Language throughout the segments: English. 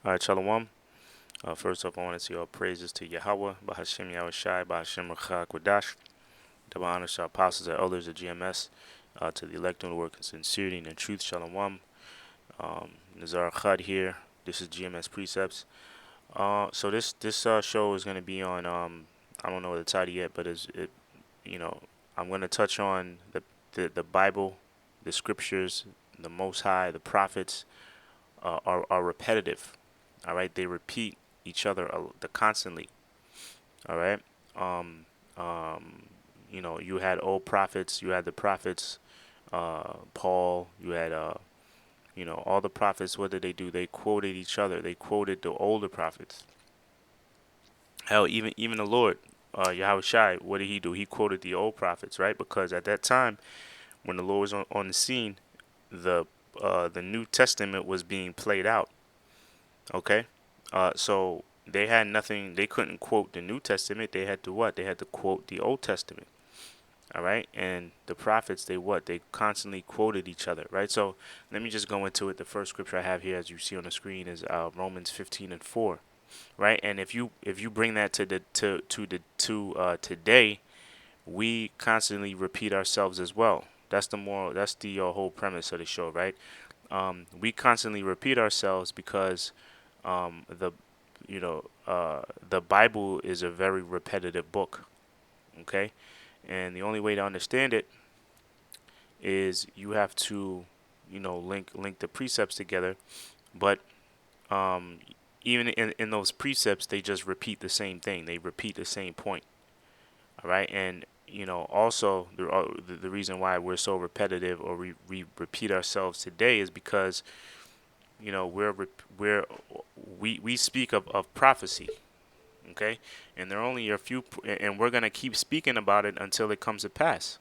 All right, shalawam. First off, I want to say all praises to Yahawah, bahasham Yahawashi, bahasham Quadash. Double honors to our apostles and elders of GMS, to the elect on the work in sincerity and in truth, shalawam. Nazar Khad here. This is GMS Precepts. So this show is going to be on I don't know the title yet, but you know I'm going to touch on the Bible, the scriptures, the Most High, the prophets are repetitive. All right, they repeat each other constantly. All right. Um, um, you had old prophets. You had the prophets. Paul. You had all the prophets. What did they do? They quoted each other. They quoted the older prophets. Hell, even the Lord, Yahawashi, what did he do? He quoted the old prophets, right? Because at that time, when the Lord was on the scene, the the New Testament was being played out. Okay, so they had nothing. They couldn't quote the New Testament. They had to what? They had to quote the Old Testament. All right, and the prophets, they what? They constantly quoted each other, right? So let me just go into it. The first scripture I have here, as you see on the screen, is Romans 15:4, right? And if you bring that to today, we constantly repeat ourselves as well. That's the moral. That's the whole premise of the show, right? We constantly repeat ourselves because the the Bible is a very repetitive book. Okay, and the only way to understand it is you have to link the precepts together. But um, even in those precepts, they just repeat the same thing. They repeat the same point. All right, and also the reason why we're so repetitive, or we repeat ourselves today, is because we speak of prophecy. Okay, and there are only a few, and we're gonna keep speaking about it until it comes to pass.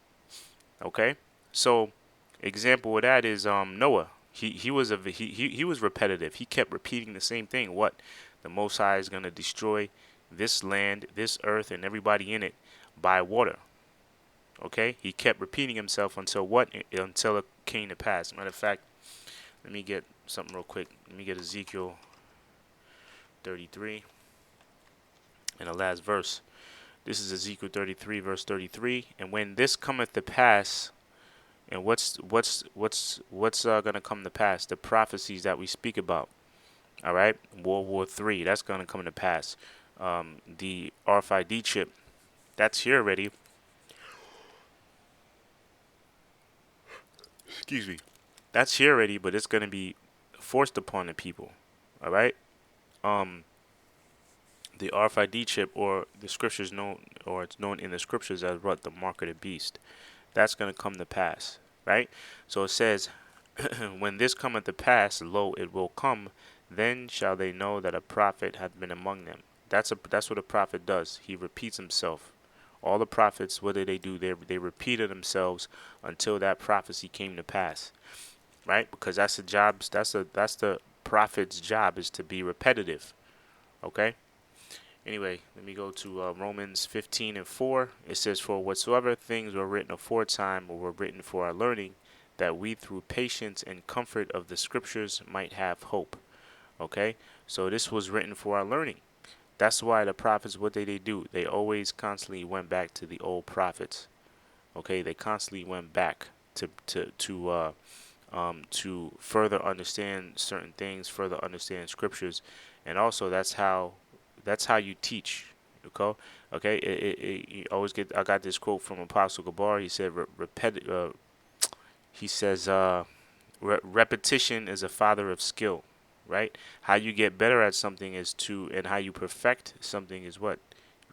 Okay, so example of that is Noah. He was repetitive. He kept repeating the same thing. What? The Most High is gonna destroy this land, this earth, and everybody in it by water. Okay, he kept repeating himself until what? Until it came to pass. Matter of fact, let me get something real quick. Let me get Ezekiel 33 and the last verse. This is Ezekiel 33, verse 33. And when this cometh to pass, and what's gonna come to pass? The prophecies that we speak about. All right, World War III. That's gonna come to pass. The RFID chip. That's here already. Excuse me. That's here already, but it's gonna be forced upon the people. All right. Um, the RFID chip, or the scriptures known, or it's known in the scriptures as what? The mark of the beast. That's going to come to pass, right? So it says, when this cometh to pass, lo, it will come, then shall they know that a prophet hath been among them. That's what a prophet does. He repeats himself. All the prophets, what did they do? They repeated themselves until that prophecy came to pass, right? Because that's the jobs. That's the prophet's job, is to be repetitive. Okay. Anyway, let me go to Romans 15:4. It says, "For whatsoever things were written aforetime were written for our learning, that we through patience and comfort of the scriptures might have hope." Okay, so this was written for our learning. That's why the prophets, what they do? They always constantly went back to the old prophets. Okay, they constantly went back to further understand certain things, further understand scriptures, and also that's how you teach. Okay, okay. You always get. I got this quote from Apostle Gabar. He said, he says, repetition is a father of skill. Right? How you get better at something and how you perfect something is what?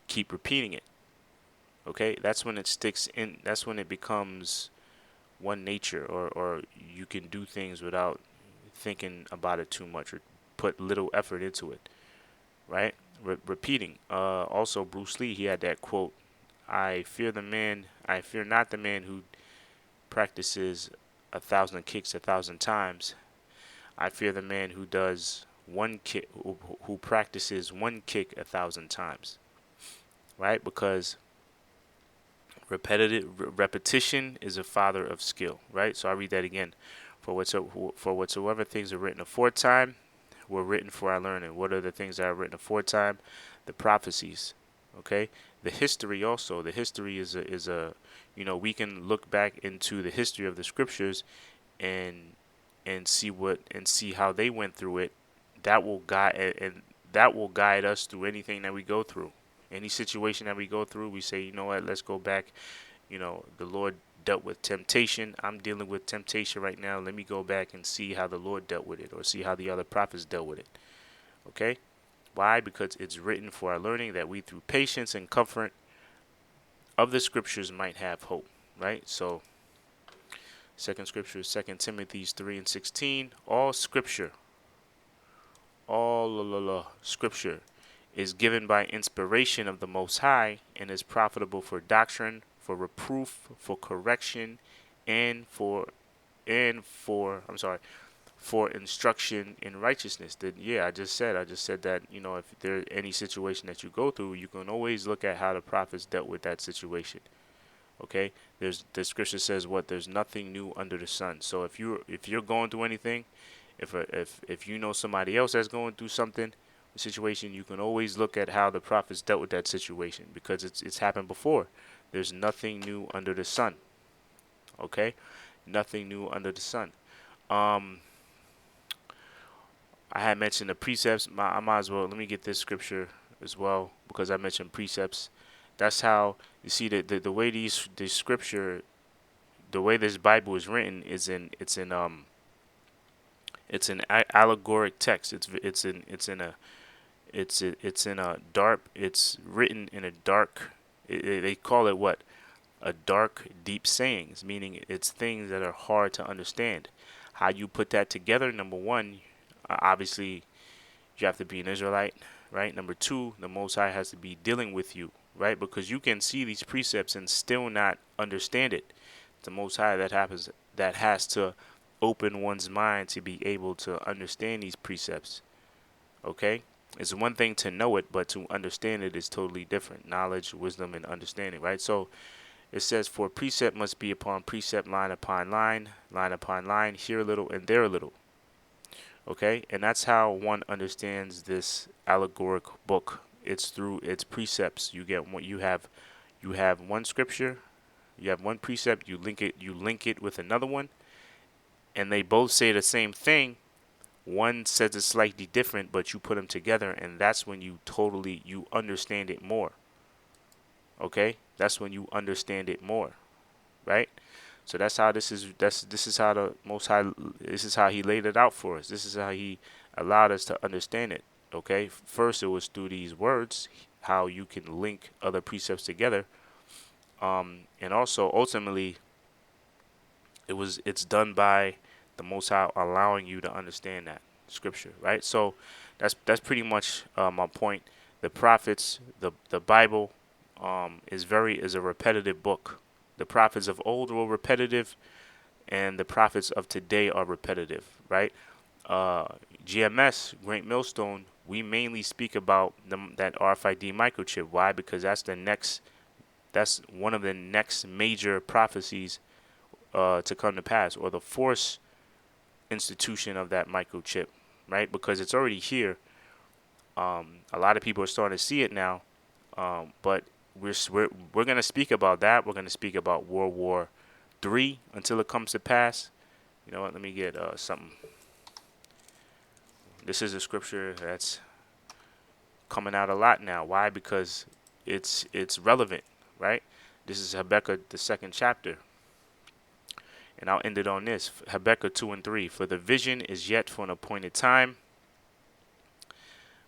Keep repeating it. Okay, that's when it sticks in. That's when it becomes one nature, or you can do things without thinking about it too much, or put little effort into it. Right? Repeating. Also, Bruce Lee, he had that quote: I fear not the man who practices 1,000 kicks 1,000 times. I fear the man who does one kick, who practices one kick 1,000 times." Right? Because repetition is a father of skill. Right? So I read that again. For whatsoever things are written aforetime were written for our learning. What are the things that are written aforetime? The prophecies. Okay. The history also. The history is a we can look back into the history of the scriptures and see how they went through it. That will guide and that will guide us through anything that we go through. Any situation that we go through, we say, you know what, let's go back. The Lord dealt with temptation. I'm dealing with temptation right now. Let me go back and see how the Lord dealt with it, or see how the other prophets dealt with it. Okay? Why? Because it's written for our learning, that we through patience and comfort of the scriptures might have hope. Right? So second scripture is 2 Timothy 3:16. All scripture is given by inspiration of the Most High, and is profitable for doctrine, for reproof, for correction, and for instruction in righteousness. I just said that, if there's any situation that you go through, you can always look at how the prophets dealt with that situation. Okay, the scripture says what? There's nothing new under the sun. So if you're going through anything, if you know somebody else that's going through something, a situation, you can always look at how the prophets dealt with that situation, because it's happened before. There's nothing new under the sun. Okay, nothing new under the sun. I had mentioned the precepts. I might as well, let me get this scripture as well, because I mentioned precepts. That's how you see the way this scripture, the way this Bible is written, it's an allegoric text. It's written in a dark. They call it what? A dark, deep sayings, meaning it's things that are hard to understand. How you put that together? Number one, obviously, you have to be an Israelite, right? Number two, the Most High has to be dealing with you, right? Because you can see these precepts and still not understand it. The Most High that has to open one's mind to be able to understand these precepts. Okay? It's one thing to know it, but to understand it is totally different. Knowledge, wisdom, and understanding, right? So it says, for precept must be upon precept, line upon line upon line, here a little and there a little. Okay? And that's how one understands this allegoric book. It's through its precepts. You have one scripture, you have one precept, you link it with another one, and they both say the same thing. One says it's slightly different, but you put them together, and that's when you understand it more. Okay, that's when you understand it more, right? So that's how this is how the Most High, this is how He laid it out for us. This is how He allowed us to understand it. Okay, first it was through these words, how you can link other precepts together, and also ultimately it's done by the Most High allowing you to understand that scripture, right? So that's pretty much my point. The prophets, the Bible, is a repetitive book. The prophets of old were repetitive, and the prophets of today are repetitive, right? GMS, Great Millstone, we mainly speak about that RFID microchip. Why? Because that's one of the next major prophecies to come to pass, or the force institution of that microchip, right? Because it's already here. A lot of people are starting to see it now, but we're going to speak about that. We're going to speak about World War III until it comes to pass. You know what? Let me get something. This is a scripture that's coming out a lot now. Why? Because it's relevant, right? This is Habakkuk, the second chapter. And I'll end it on this. Habakkuk 2 and 3. For the vision is yet for an appointed time,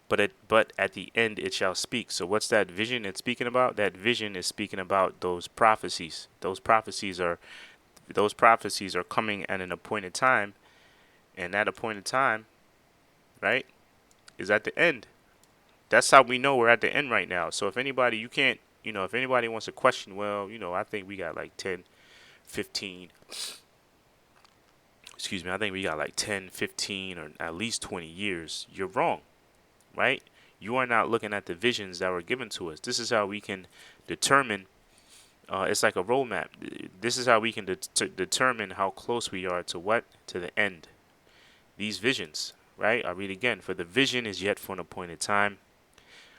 but at the end it shall speak. So what's that vision it's speaking about? That vision is speaking about those prophecies. Those prophecies are coming at an appointed time, and that appointed time, right, is at the end. That's how we know we're at the end right now. So if anybody, if anybody wants to question, well, I think we got like 10, 15. I think we got like 10, 15, or at least 20 years. You're wrong, right? You are not looking at the visions that were given to us. This is how we can determine. It's like a roadmap. This is how we can determine how close we are to what? To the end. These visions, right? I'll read again. For the vision is yet for an appointed time,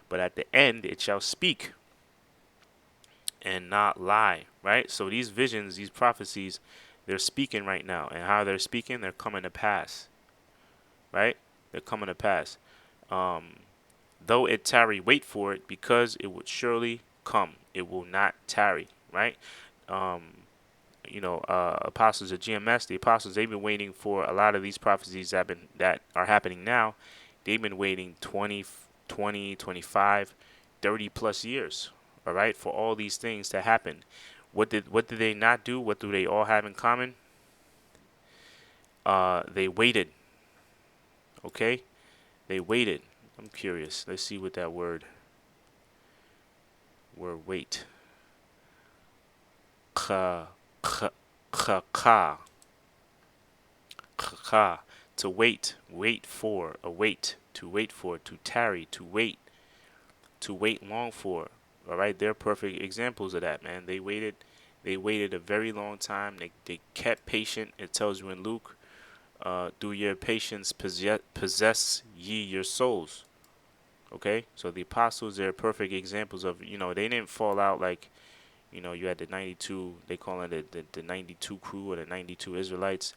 but at the end it shall speak and not lie, right? So these visions, these prophecies, they're speaking right now. And how they're speaking, they're coming to pass, right? They're coming to pass. Um, though it tarry, wait for it, because it would surely come. It will not tarry, right? Um, apostles of GMS, the apostles, they've been waiting for a lot of these prophecies that are happening now. They've been waiting 20, 25, 30 plus years, all right, for all these things to happen. What did they not do? What do they all have in common? They waited. Okay, they waited. I'm curious. Let's see what that word wait. Ka ka ka ka ka, to wait, wait for, await, to wait for, to tarry, to wait long for. All right, they're perfect examples of that, man. They waited a very long time. They kept patient. It tells you in Luke, through your patience possess ye your souls. Okay, so the apostles, they're perfect examples of, they didn't fall out like, you had the 92, they call it the 92 crew or the 92 Israelites.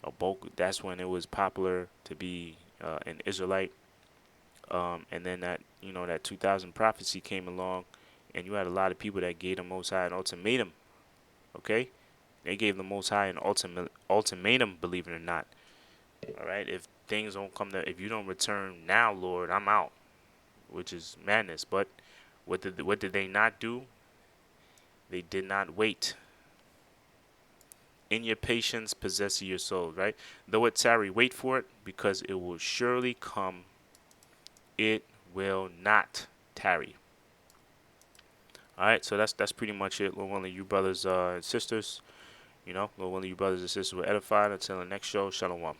A bulk, that's when it was popular to be an Israelite. And then that 2000 prophecy came along, and you had a lot of people that gave the Most High an ultimatum. Okay, they gave the Most High an ultimatum, believe it or not. All right, if things don't if you don't return now, Lord, I'm out, which is madness. But what did they not do? They did not wait. In your patience possess your soul, right? Though it tarry, wait for it, because it will surely come. It will not tarry. All right, so that's pretty much it. Lord willing, you brothers and sisters, Lord willing, you brothers and sisters were edified. Until the next show, shalawam.